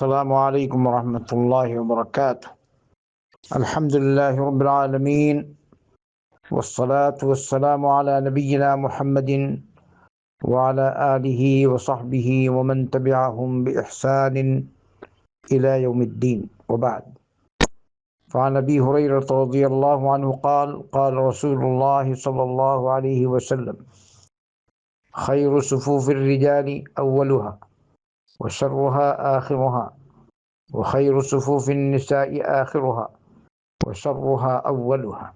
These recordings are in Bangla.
السلام عليكم ورحمة الله وبركاته. الحمد لله رب العالمين، والصلاة والسلام على نبينا محمد وعلى آله وصحبه ومن تبعهم بإحسان إلى يوم الدين، وبعد. فعن أبي هريرة رضي الله عنه قال قال رسول الله صلى الله عليه وسلم: خير صفوف الرجال أولها وشرها آخرها وخير صفوف النساء آخرها وشرها أولها।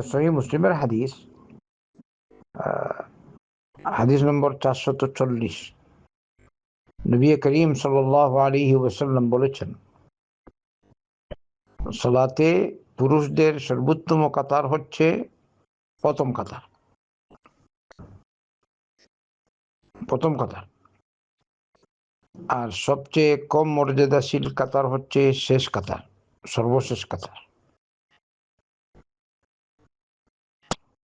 সহিহ মুসলিমের হাদিস, হাদিস নম্বর 440। নবী করিম সাল্লাল্লাহু আলাইহি ওয়াসাল্লাম বলেছেন, সালাতে পুরুষদের সর্বোত্তম কাতার হচ্ছে প্রথম কাতার। আর সবচেয়ে কম মর্যাদাশীল কাতার হচ্ছে শেষ কাতার, সর্বশেষ কাতার।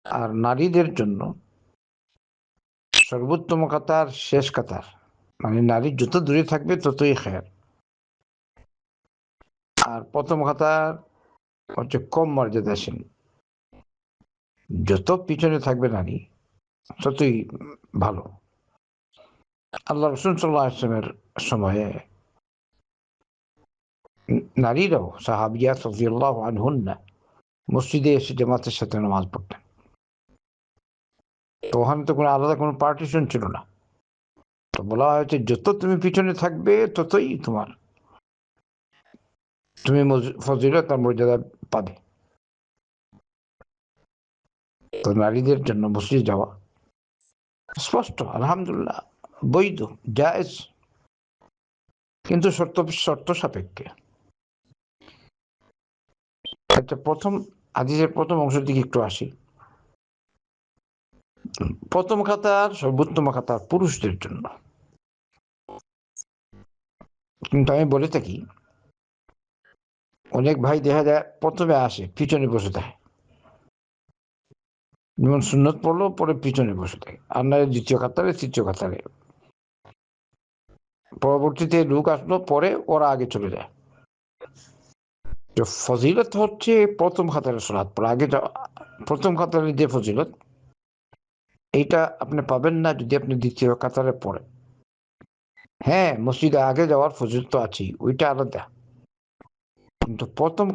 আর নারীদের জন্য সর্বোত্তম কাতার শেষ কাতার, মানে নারী যত দূরে থাকবে ততই খেয়ার। আর প্রথম কাতার হচ্ছে কম মর্যাদাশীল, যত পিছনে থাকবে নারী ততই ভালো। আল্লাহ রাসূল সাল্লাল্লাহু আলাইহি ওয়াসাল্লামের সময়ে নারীরাও, সাহাবিয়াত রাদিয়াল্লাহু আনহুন্না, মসজিদে এসে জামাতের সাথে নামাজ পড়তেন। তো ওখানে তো আলাদা কোনো পার্টিশন ছিল না। তো বলা হয়েছে, যত তুমি পিছনে থাকবে ততই তুমি ফজিলত আর মর্যাদা পাবে। তো নারীদের জন্য মসজিদ যাওয়া স্পষ্ট, আলহামদুলিল্লাহ, বৈধ, জায়েজ, কিন্তু শর্ত সাপেক্ষে। আচ্ছা, হাদিসের প্রথম অংশ দিকে একটু আসি। প্রথম কাতার সর্বোত্তম কাতার পুরুষদের জন্য। কিন্তু আমি বলে থাকি, অনেক ভাই দেখা যায় প্রথমে আসে, পিছনে বসে থাকে, যেমন সুন্নত পড়লো পরে পিছনে বসে থাকে, আর না দ্বিতীয় কাতারে, তৃতীয় কাতারে। পরবর্তীতে লোক আসলো, পরে ওরা আগে চলে যায়। তো ফজিলত হচ্ছে প্রথম কাতারে সালাত পড়া, আগে প্রথম কাতারে যে ফজিলত, এইটা আপনি পাবেন না যদি আপনি দ্বিতীয় কাতারে পড়েন। হ্যাঁ, মসজিদে আগে যাওয়ার ফজিলত তো আছেই, ওইটা আলাদা। কিন্তু প্রথম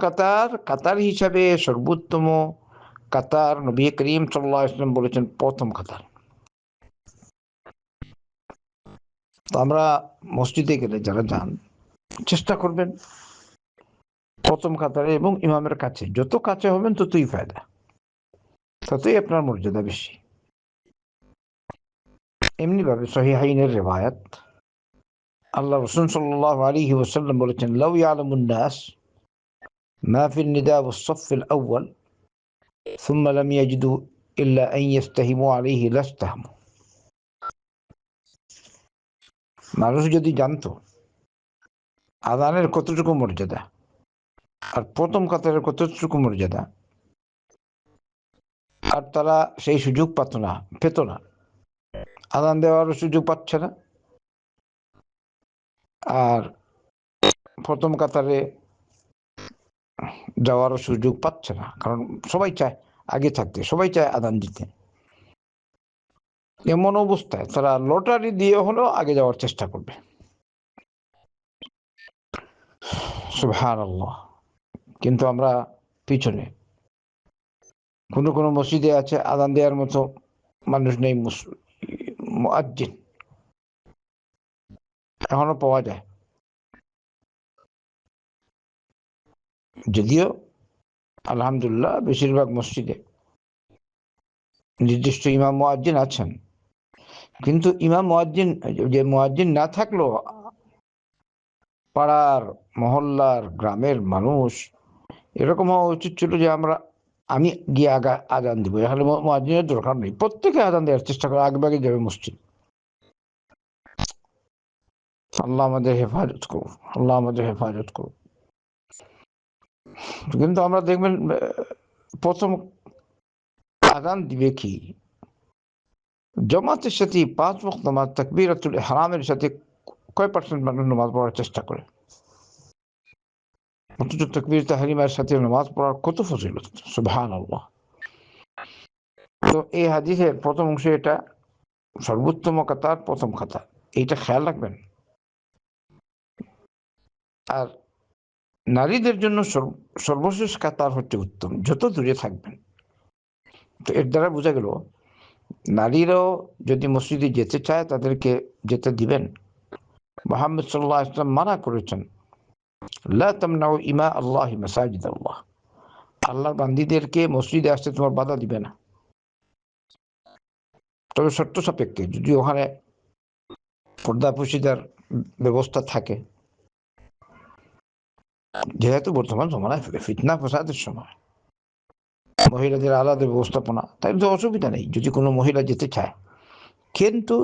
কাতার হিসাবে সর্বোত্তম কাতার নবী করিম সাল্লাল্লাহু আলাইহি ওয়াসাল্লাম বলেছেন প্রথম কাতার। তো আমরা মসজিদে গেলে যারা যান, চেষ্টা করবেন প্রথম কাতারে, এবং ইমামের কাছে, যত কাছে হবেন ততই ফায়দা, ততই আপনার মর্যাদা বেশি। এমনি ভাবে সহিহাইনের রিওয়ায়াত, আল্লাহ রাসূল সাল্লাল্লাহু আলাইহি ওয়াসাল্লাম বলেছেন, লাউ ইয়ালামুন নাস মা ফিন নিদা ওয়াস সাফফিল আউয়াল সুম্মা লাম ইয়াজিদু ইল্লা আন ইস্তাহিমু আলাইহি লাস্তাহামু। মানুষ যদি জানতো আযানের কতটুকু মর্যাদা আর প্রথম কাতারের কতটুকু মর্যাদা, আর তারা সেই সুযোগ পেত না, আযান দেওয়ারও সুযোগ পাচ্ছে না, আর প্রথম কাতারে যাওয়ারও সুযোগ পাচ্ছে না, কারণ সবাই চায় আগে থাকতে, সবাই চায় আযান দিতে। এমন অবস্থায় তারা লটারি দিয়ে হলেও আগে যাওয়ার চেষ্টা করবে। সুবহানাল্লাহ। কিন্তু আমরা পিছনে, কোনো মসজিদে আছে আযান দেওয়ার মতো মানুষ নেই, মুয়াজ্জিন এখনো পাওয়া যায়, যদিও আলহামদুলিল্লাহ বেশিরভাগ মসজিদে নির্দিষ্ট ইমাম মুয়াজ্জিন আছেন। কিন্তু মুয়াজ্জিন না থাকলেও পাড়ার, মহল্লার, গ্রামের মানুষ এরকম হওয়া উচিত ছিল যে আমি গিয়ে আজান দিব, এখানে মুয়াজ্জিনের দরকার নেই, প্রত্যেকে আজান দেওয়ার চেষ্টা করে, আগে যাবে মসজিদ। আল্লাহ আমাদের হেফাজত করুন। কিন্তু আমরা দেখবেন, প্রথম আজান দিবে কি, জামাতের সাথে 5 ওয়াক্ত নামাজ তাকবীরাতুল ইহরামের সাথে কয় পার্সেন্ট মানুষ নামাজ পড়ার চেষ্টা করে, অথচ তাকবীর তাহরিমার সাথে নামাজ পড়ার কত ফজিলত, সুবহানাল্লাহ। তো এই হাদিসের প্রথম অংশে এটা সর্বোত্তম কাতার প্রথম কাতার, এইটা খেয়াল রাখবেন। আর নারীদের জন্য সর্বশেষ কাতার হচ্ছে উত্তম, যত দূরে থাকবেন। তো এর দ্বারা বোঝা গেল নারীরাও যদি মসজিদে যেতে চায় তাদেরকে যেতে দিবেন। মুহাম্মদ সাল্লাল্লাহু আলাইহি ওয়াসাল্লাম মানা করেছেন, লা তামনাউ ইমা আল্লাহি মাসাজিদ আল্লাহ, আল্লাহর বান্দীদেরকে মসজিদে আসতে তোমার বাধা দিবে না, তবে শর্ত সাপেক্ষে, যদি ওখানে পর্দা পুশিদার ব্যবস্থা থাকে। যেহেতু বর্তমান জমানায় ফিতনা ফসাদের সময়, মহিলাদের আলাদা ব্যবস্থাপনা, তাই তো অসুবিধা নেই যদি কোনো মহিলা যেতে চায়। কিন্তু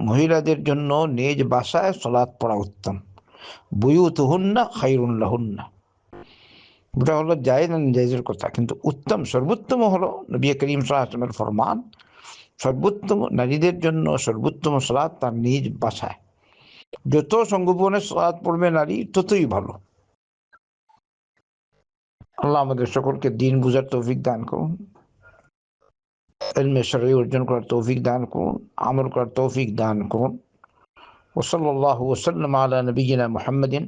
মহিলাদের জন্য নিজ বাসায় সালাত পড়া উত্তম। বুয়ুতুহুন্না খায়রুন লাহুন্না, ওটা হলো জায়েজ না জায়েজের কথা, কিন্তু উত্তম সর্বোত্তম হলো নবী করিম সাল্লাল্লাহু আলাইহি ওয়াসাল্লামের ফরমান, সর্বোত্তম নারীদের জন্য সর্বোত্তম সালাত তার নিজ বাসায়। যত সংগোপনে সালাত পড়বে নারী ততই ভালো। আল্লাহ আমাদের সকলকে দিন বুঝার তৌফিক দান করুন, ইলমে শরঈ অর্জন করার তৌফিক দান করুন, আমল করার তৌফিক দান করুন। ওয়া সাল্লাল্লাহু ওয়া সাল্লাম আলা নবিয়িনা মুহাম্মাদিন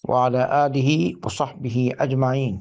ওয়া আলা আলিহি ওয়া সাহবিহি আজমাইন।